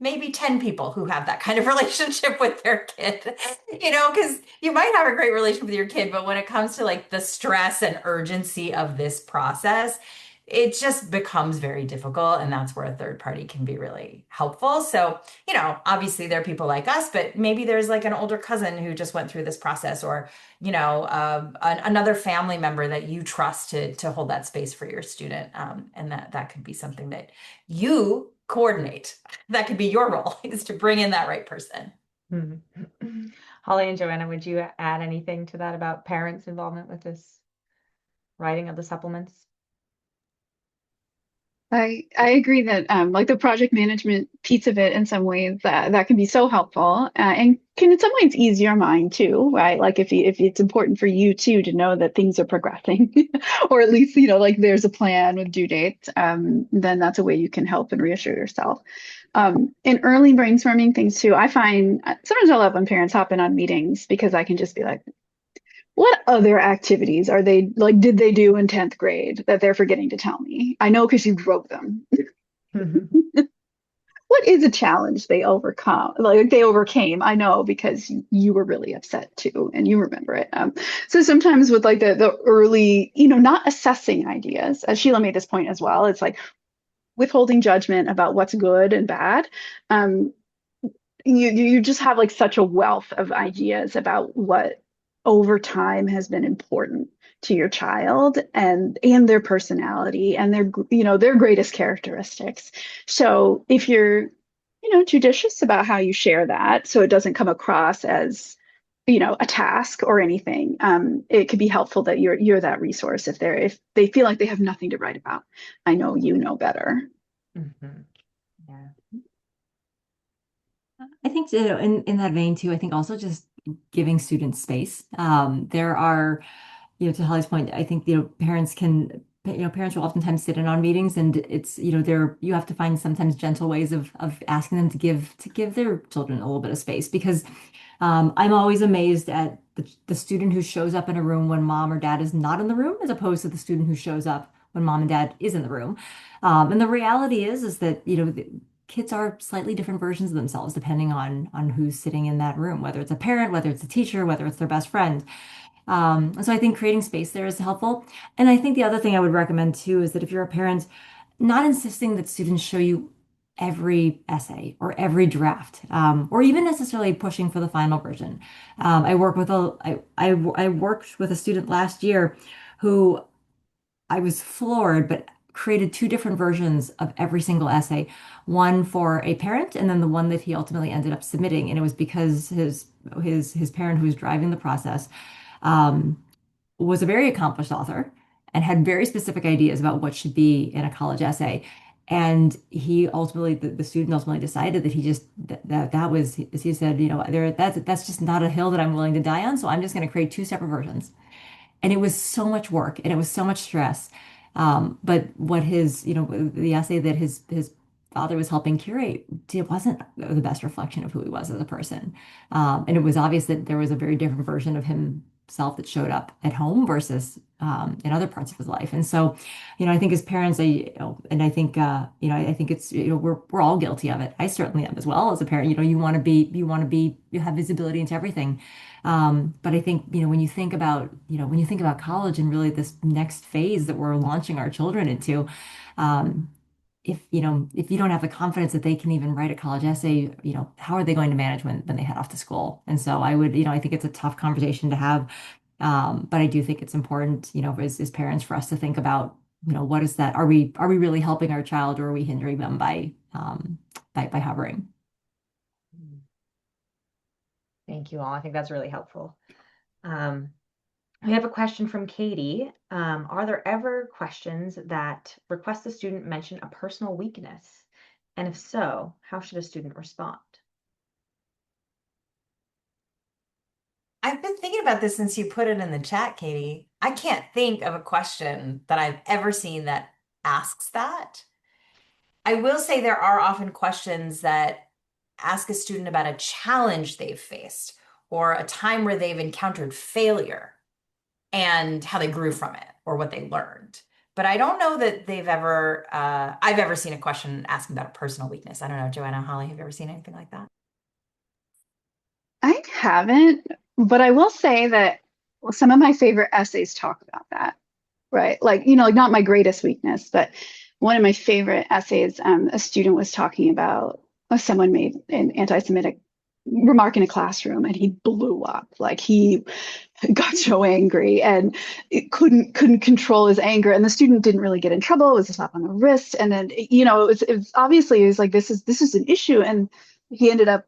maybe 10 people who have that kind of relationship with their kid, because you might have a great relationship with your kid, but when it comes to like the stress and urgency of this process, it just becomes very difficult. And that's where a third party can be really helpful. So, obviously there are people like us, but maybe there's like an older cousin who just went through this process, or, another family member that you trust to hold that space for your student. And that could be something that you coordinate. That could be your role, is to bring in that right person. Holly and Joanna, would you add anything to that about parents' involvement with this writing of the supplements? I agree that like the project management piece of it in some ways that can be so helpful, and can in some ways ease your mind too, right? Like if it's important for you too to know that things are progressing, or at least like there's a plan with due dates, then that's a way you can help and reassure yourself. In early brainstorming things too, I find sometimes I love when parents hop in on meetings because I can just be like, what other activities are they like, did they do in 10th grade that they're forgetting to tell me? I know because you wrote them. What is a challenge they overcame? I know because you were really upset too, and you remember it. So sometimes with like the early, not assessing ideas, as Sheila made this point as well, it's like withholding judgment about what's good and bad. You just have like such a wealth of ideas about what over time has been important to your child and their personality and their greatest characteristics. So if you're judicious about how you share that, so it doesn't come across as a task or anything, it could be helpful that you're that resource if they feel like they have nothing to write about. I know you know better. Yeah. I think in that vein too, I think also just giving students space. There are, to Holly's point, I think, parents will oftentimes sit in on meetings, and it's, you have to find sometimes gentle ways of asking them to give their children a little bit of space, because I'm always amazed at the student who shows up in a room when mom or dad is not in the room, as opposed to the student who shows up when mom and dad is in the room. And the reality is that, kids are slightly different versions of themselves depending on who's sitting in that room, whether it's a parent, whether it's a teacher, whether it's their best friend. So I think creating space there is helpful. And I think the other thing I would recommend too is that if you're a parent, not insisting that students show you every essay or every draft, or even necessarily pushing for the final version. I worked with a student last year who I was floored, but created two different versions of every single essay, one for a parent and then the one that he ultimately ended up submitting. And it was because his parent who was driving the process um, was a very accomplished author and had very specific ideas about what should be in a college essay. And he ultimately, the student ultimately decided that that was, as he said, that's just not a hill that I'm willing to die on. So I'm just going to create two separate versions. And it was so much work and it was so much stress. But what the essay that his father was helping curate, it wasn't the best reflection of who he was as a person. And it was obvious that there was a very different version of himself that showed up at home versus in other parts of his life. And so, I think as parents, and I think, I think it's, we're all guilty of it. I certainly am as well as a parent. You have visibility into everything. But I think, when you think about college and really this next phase that we're launching our children into, um, if you don't have the confidence that they can even write a college essay, how are they going to manage when they head off to school? And so I think it's a tough conversation to have. But I do think it's important, as parents for us to think about, what is that? Are we really helping our child or are we hindering them by hovering? Thank you all. I think that's really helpful. We have a question from Katie. Are there ever questions that request the student mention a personal weakness? And if so, how should a student respond? I've been thinking about this since you put it in the chat, Katie. I can't think of a question that I've ever seen that asks that. I will say there are often questions that ask a student about a challenge they've faced or a time where they've encountered failure and how they grew from it or what they learned. But I don't know that I've ever seen a question asking about a personal weakness. I don't know, Joanna, Holly, have you ever seen anything like that? I haven't, but I will say that some of my favorite essays talk about that, right? Like, like not my greatest weakness, but one of my favorite essays, a student was talking about someone made an anti-Semitic remark in a classroom and he blew up. Like he got so angry and it couldn't control his anger. And the student didn't really get in trouble. It was a slap on the wrist. And then, it was obviously it was like this is an issue. And he ended up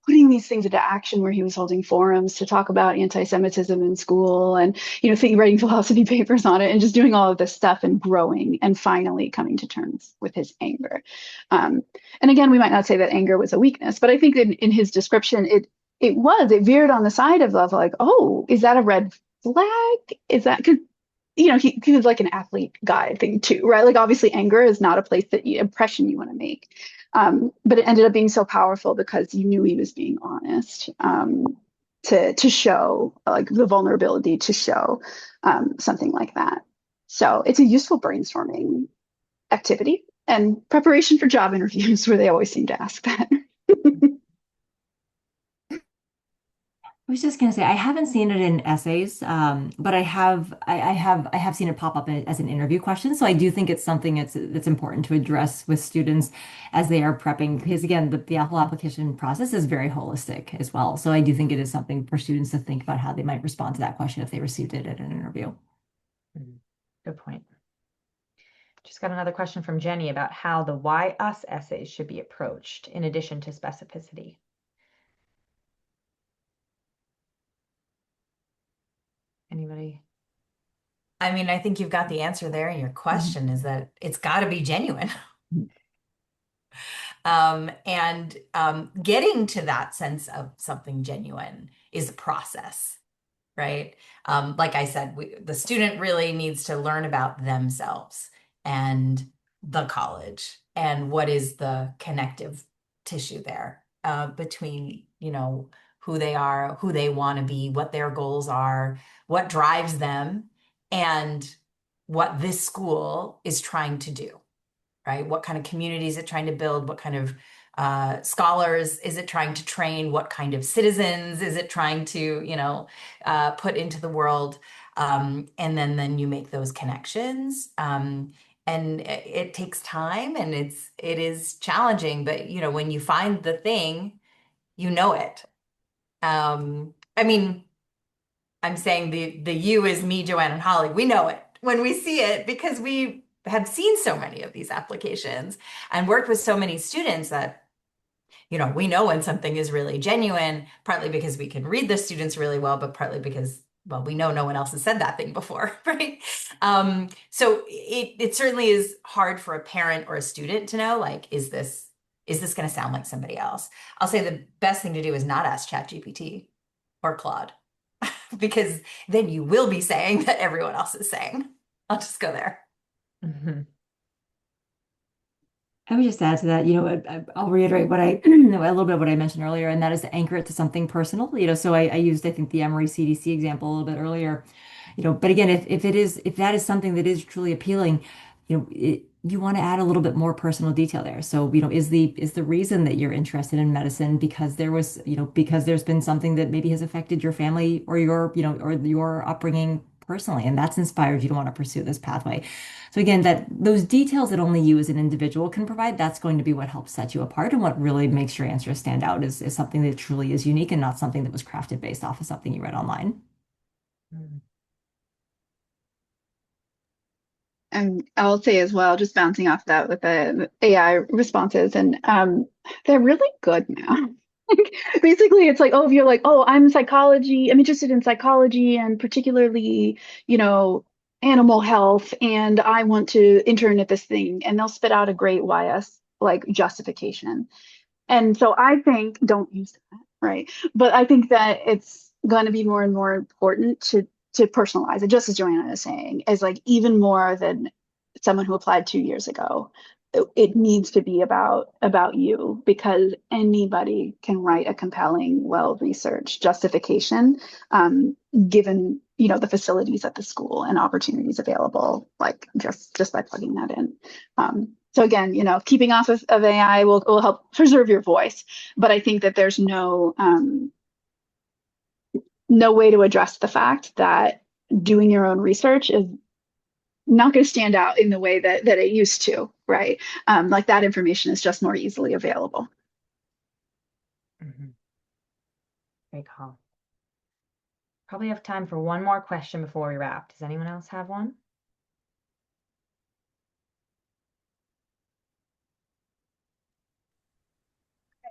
putting these things into action where he was holding forums to talk about anti-Semitism in school and, writing philosophy papers on it and just doing all of this stuff and growing and finally coming to terms with his anger. And again, we might not say that anger was a weakness, but I think in his description, it veered on the side of like, oh, is that a red flag? Is that because he was like an athlete guy thing too, right? Like obviously anger is not a place impression you want to make. But it ended up being so powerful because you knew he was being honest, to show like the vulnerability to show something like that. So it's a useful brainstorming activity and preparation for job interviews where they always seem to ask that. I was just gonna say I haven't seen it in essays, but I have seen it pop up as an interview question. So I do think it's something that's important to address with students as they are prepping, because again, the whole application process is very holistic as well. So I do think it is something for students to think about how they might respond to that question if they received it at an interview. Good point. Just got another question from Jenny about how the why us essays should be approached in addition to specificity. Anybody? I mean, I think you've got the answer there. And your question is that it's got to be genuine. And getting to that sense of something genuine is a process, right? Like I said, the student really needs to learn about themselves and the college and what is the connective tissue there between, who they are, who they want to be, what their goals are, what drives them, and what this school is trying to do. right? What kind of community is it trying to build? What kind of scholars is it trying to train? What kind of citizens is it trying to, put into the world? And then you make those connections. And it takes time and it is challenging, but when you find the thing, you know it. I mean, I'm saying the you is me, Joanne, and Holly. We know it when we see it because we have seen so many of these applications and worked with so many students that we know when something is really genuine, partly because we can read the students really well, but partly because, well, we know no one else has said that thing before, right? So it certainly is hard for a parent or a student to know, like, is this going to sound like somebody else? I'll say the best thing to do is not ask ChatGPT or Claude, because then you will be saying that everyone else is saying. I'll just go there. Mhm. I would just add to that, I'll reiterate what a little bit of what I mentioned earlier, and that is to anchor it to something personal. So I used, I think, the Emory CDC example a little bit earlier. But again, if that is something that is truly appealing, you want to add a little bit more personal detail there. So, is the reason that you're interested in medicine because because there's been something that maybe has affected your family or your upbringing personally, and that's inspired you to want to pursue this pathway. So again, that those details that only you as an individual can provide, that's going to be what helps set you apart and what really makes your answer stand out is something that truly is unique and not something that was crafted based off of something you read online. Mm. And I'll say as well, just bouncing off that with the AI responses, and they're really good now. Basically, it's like, oh, if you're like, oh, I'm interested in psychology and particularly, you know, animal health, and I want to intern at this thing, and they'll spit out a great YS like justification. And so I think don't use that, right? But I think that it's going to be more and more important to personalize it, just as Joanna is saying, as like even more than someone who applied 2 years ago. It needs to be about you because anybody can write a compelling, well-researched justification, given the facilities at the school and opportunities available, like just by plugging that in. So again, keeping off of AI will help preserve your voice, but I think that there's no way to address the fact that doing your own research is not going to stand out in the way that it used to, right? Like that information is just more easily available. Mhm. Great call. Probably have time for one more question before we wrap. Does anyone else have one?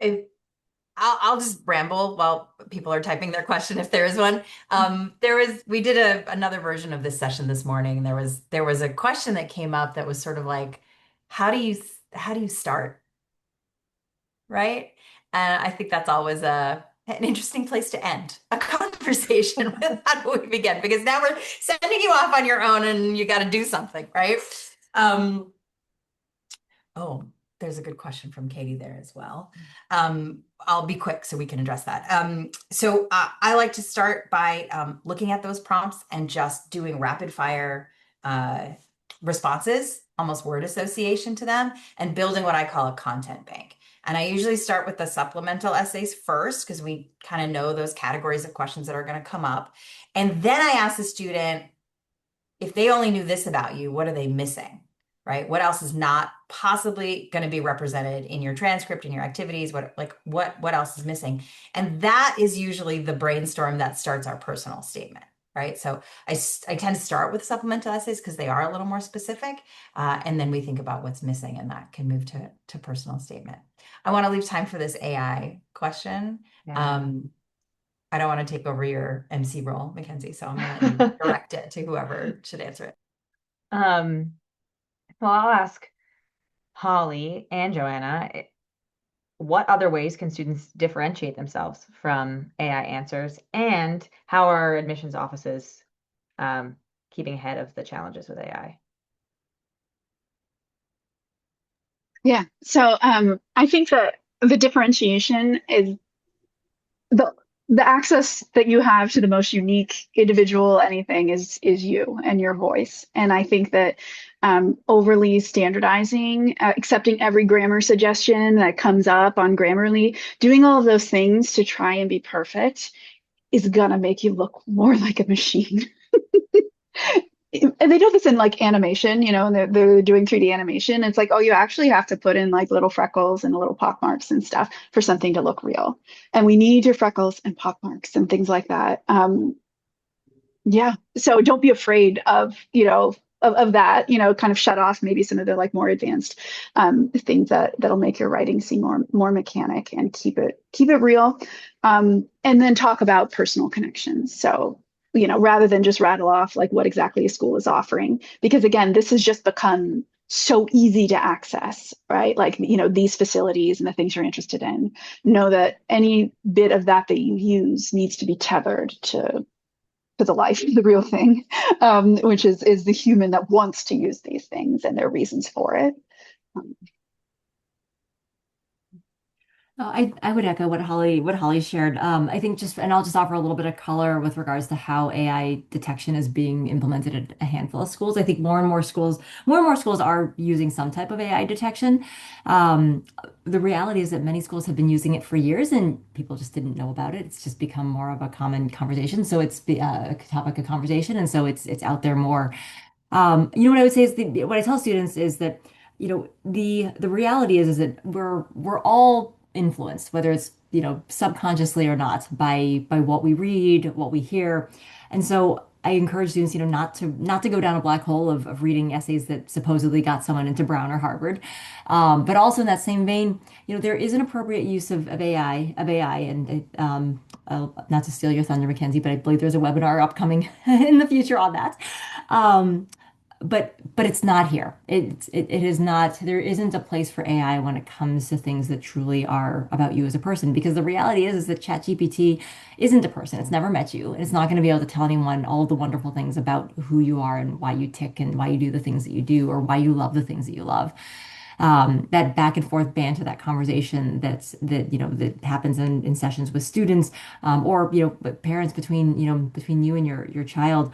If I'll just ramble while people are typing their question if there is one. We did another version of this session this morning, and there was a question that came up that was sort of like, how do you start? Right? And I think that's always an interesting place to end a conversation with how do we begin? Because now we're sending you off on your own and you got to do something, right? Um, Oh, there's a good question from Katie there as well. I'll be quick so we can address that. So I like to start by looking at those prompts and just doing rapid fire responses, almost word association to them, and building what I call a content bank. And I usually start with the supplemental essays first because we kind of know those categories of questions that are going to come up. And then I ask the student, if they only knew this about you, what are they missing? Right? What else is not possibly going to be represented in your transcript, in your activities? What else is missing? And that is usually the brainstorm that starts our personal statement, right? So I tend to start with supplemental essays because they are a little more specific, and then we think about what's missing, and that can move to personal statement. I want to leave time for this AI question. Yeah. I don't want to take over your MC role, Mackenzie, so I'm going to let you direct it to whoever should answer it. Well, I'll ask Holly and Joanna, what other ways can students differentiate themselves from AI answers, and how are admissions offices keeping ahead of the challenges with AI? Yeah. So I think that the differentiation is the the access that you have to the most unique individual anything is you and your voice. And I think that overly standardizing, accepting every grammar suggestion that comes up on Grammarly, doing all of those things to try and be perfect is gonna make you look more like a machine. And they do this in like animation, and they're doing 3D animation. It's like, oh, you actually have to put in like little freckles and little pock marks and stuff for something to look real. And we need your freckles and pock marks and things like that. Yeah. So don't be afraid of that, kind of shut off maybe some of the like more advanced things that'll make your writing seem more mechanic and keep it real. And then talk about personal connections. So, rather than just rattle off like what exactly a school is offering, because again, this has just become so easy to access, right? Like, these facilities and the things you're interested in. Know that any bit of that you use needs to be tethered to the life, the real thing, which is the human that wants to use these things and their reasons for it. Um, I would echo what Holly shared. I think and I'll just offer a little bit of color with regards to how AI detection is being implemented at a handful of schools. I think more and more schools are using some type of AI detection. Um, the reality is that many schools have been using it for years and people just didn't know about it. It's just become more of a common conversation. So it's a topic of conversation, and so it's out there more. What I would say is what I tell students is that, the reality is that we're all influenced, whether it's, subconsciously or not, by what we read, what we hear. And so I encourage students, not to go down a black hole of reading essays that supposedly got someone into Brown or Harvard. But also in that same vein, there is an appropriate use of AI, and not to steal your thunder, Mackenzie, but I believe there's a webinar upcoming in the future on that. Um, but it's not here. It is not. There isn't a place for AI when it comes to things that truly are about you as a person. Because the reality is that ChatGPT isn't a person. It's never met you, and it's not going to be able to tell anyone all of the wonderful things about who you are and why you tick and why you do the things that you do or why you love the things that you love. That back and forth banter, that conversation that happens in sessions with students, or with parents between you and your child.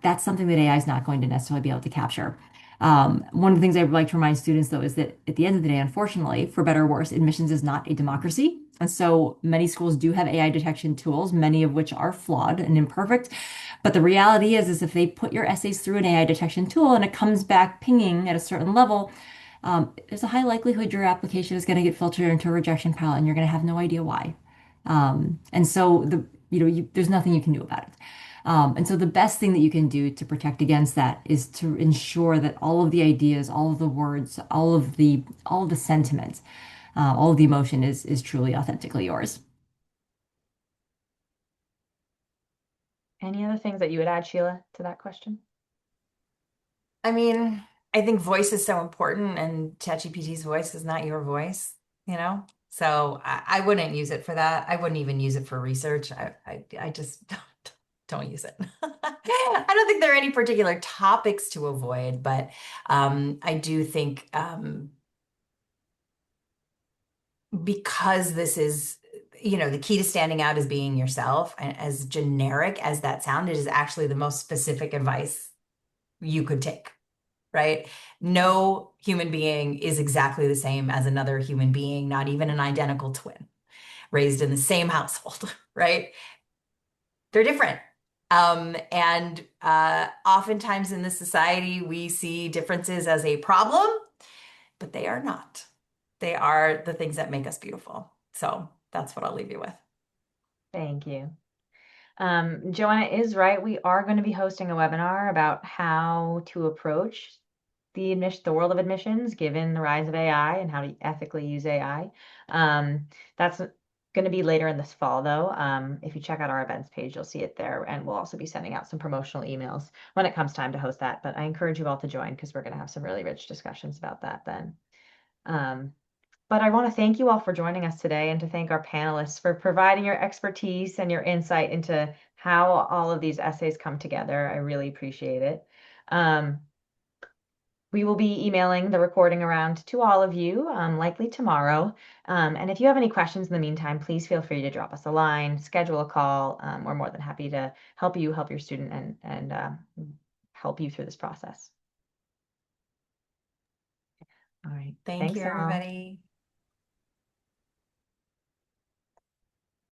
That's something that AI is not going to necessarily be able to capture. One of the things I would like to remind students, though, is that at the end of the day, unfortunately, for better or worse, admissions is not a democracy. And so many schools do have AI detection tools, many of which are flawed and imperfect. But the reality is if they put your essays through an AI detection tool and it comes back pinging at a certain level, there's a high likelihood your application is going to get filtered into a rejection pile and you're going to have no idea why. And so there's nothing you can do about it. And so the best thing that you can do to protect against that is to ensure that all of the ideas, all of the words, all of the sentiment, all of the emotion is truly authentically yours. Any other things that you would add, Sheila, to that question? I mean, I think voice is so important, and ChatGPT's voice is not your voice, you know? So I wouldn't use it for that. I wouldn't even use it for research. I just don't use it. I don't think there are any particular topics to avoid, but I do think because this is, the key to standing out is being yourself, and as generic as that sound, it is actually the most specific advice you could take. Right? No human being is exactly the same as another human being, not even an identical twin raised in the same household, right? They're different. And oftentimes in this society, we see differences as a problem, but they are not. They are the things that make us beautiful. So that's what I'll leave you with. Thank you. Joanna is right. We are going to be hosting a webinar about how to approach the world of admissions, given the rise of AI and how to ethically use AI. That's going to be later in this fall, though. If you check out our events page, you'll see it there, and we'll also be sending out some promotional emails when it comes time to host that. But I encourage you all to join because we're going to have some really rich discussions about that then. But I want to thank you all for joining us today and to thank our panelists for providing your expertise and your insight into how all of these essays come together. I really appreciate it. We will be emailing the recording around to all of you, likely tomorrow. And if you have any questions in the meantime, please feel free to drop us a line, schedule a call. We're more than happy to help you help your student and help you through this process. All right. Thank Thanks you, all. everybody.